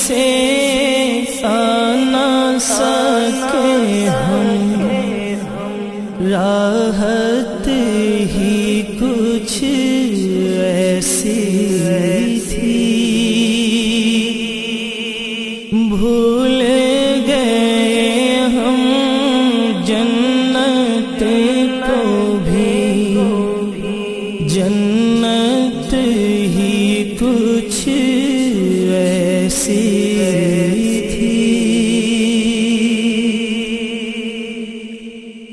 سے آ نہ سکے ہم، راحت ہی کچھ ایسی تھی، بھول گئے ہم جنت کو بھی، جنت ہی کچھ ایسی تھی،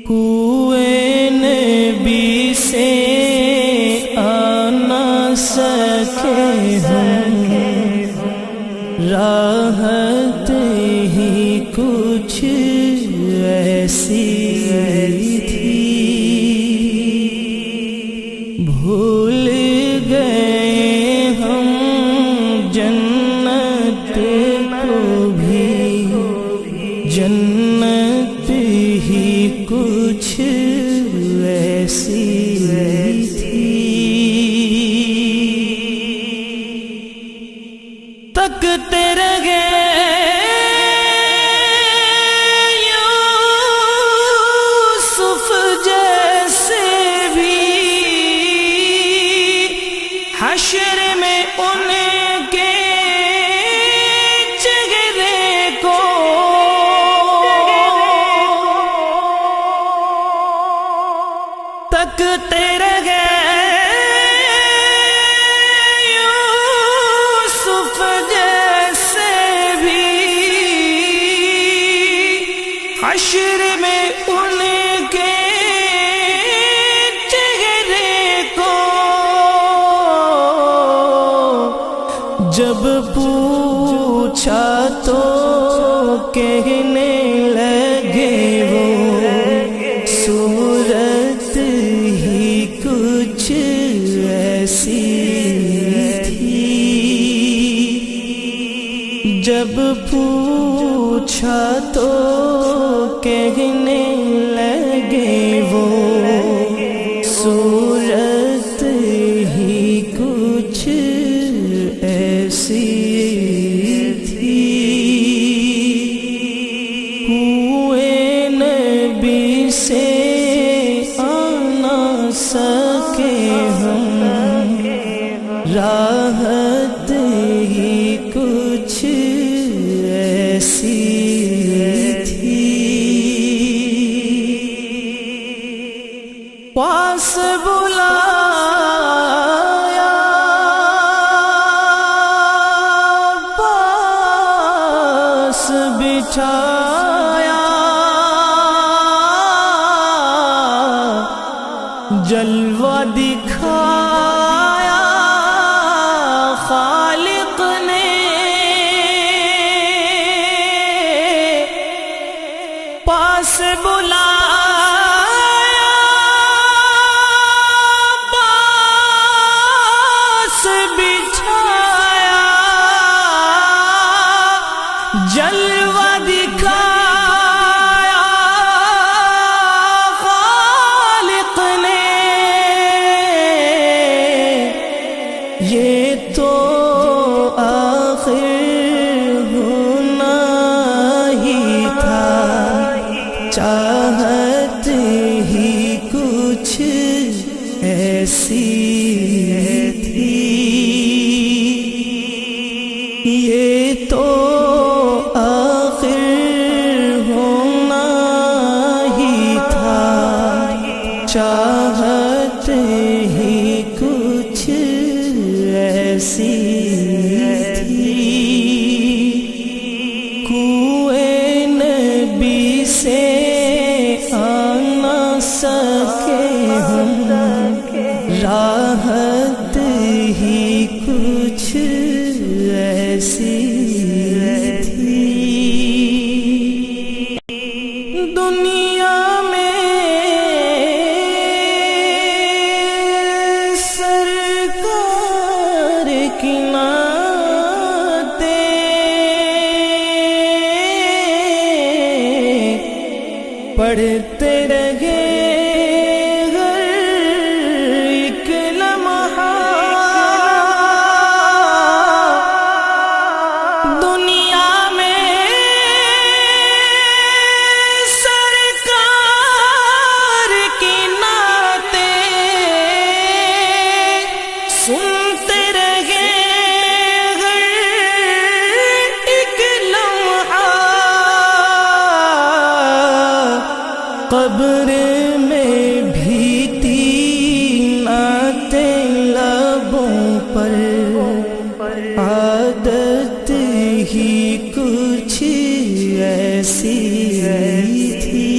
کوئے نبی سے آ نہ سکے ہم، راحت ہی کچھ ایسی تھی، بھول گئے ہم جنت کو بھی، جنت ہی کچھ ایسی تھی، تکتے رہے یوسف جیسے بھی، حشر میں ان کے چہرے کو تکتے رہے یوسف جیسے بھی، حشر میں ان کے چہرے کو جب پوچھا تو کہنے لگے وہ صورت ہی کچھ ایسی تھی، جب پوچھا تو کہنے لگے وہ صورت ہی کچھ ایسی تھی، کوئے نبی سے آ نہ سکے ہم، راحت ہی کچھ ایسی تھی، پاس بلایا پاس بچھایا، جلوہ دکھایا خالق نے، پاس بلایا پاس بچھایا، جلوہ دکھایا خالق نے، یہ تو آخر ہونا ہی تھا، چاہت ہی کچھ ایسی تھی، یہ تو آخر ہونا ہی تھا، چاہت ہی کچھ ایسی تھی، کوئے نبی سے آ نہ سکے ہم، راحت ہی کچھ ایسی تھی، دنیا میں سرکار کی نعتیں پڑھتے رہے ہر ایک لمحہ، دنیا سنتے رہے ہر ایک لمحہ، قبر میں بھی تین آتے لبوں پر، عادت ہی کچھ ایسی تھی،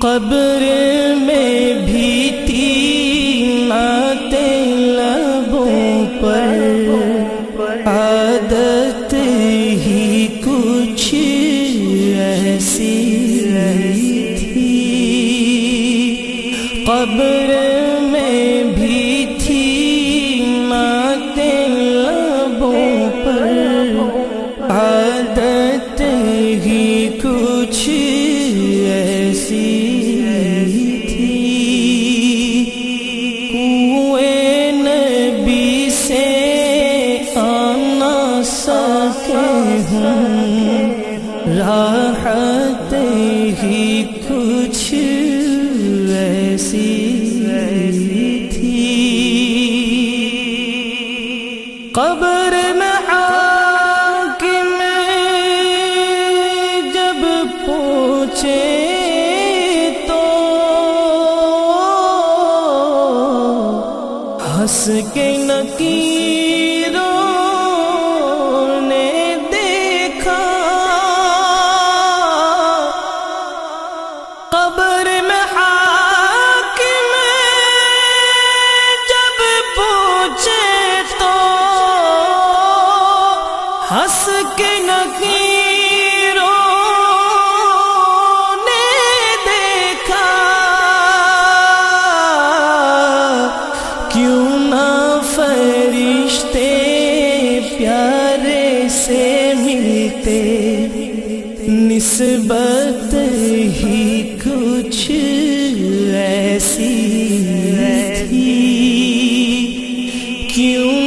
قبر میں بھی تین آتے لبوں پر، عادت ہی کچھ ایسی تھی، قبر میں بھی تھی آتے لبوں پر، عادت ہی کچھ ایسی تھی، کوئے نبی سے آنا سکے ہوں، راحت ہی کچھ ایسی تھی، قبر میں حاکم جب پوچھے تو ہنس کے نکیروں نے دیکھا، قبر میں حاکم جب پوچھے تو ہنس کے نکیروں نے دیکھا، کیوں نہ فرشتے پیارے سے ملتے، نسبت ہی کچھ ایسی تھی، کیوں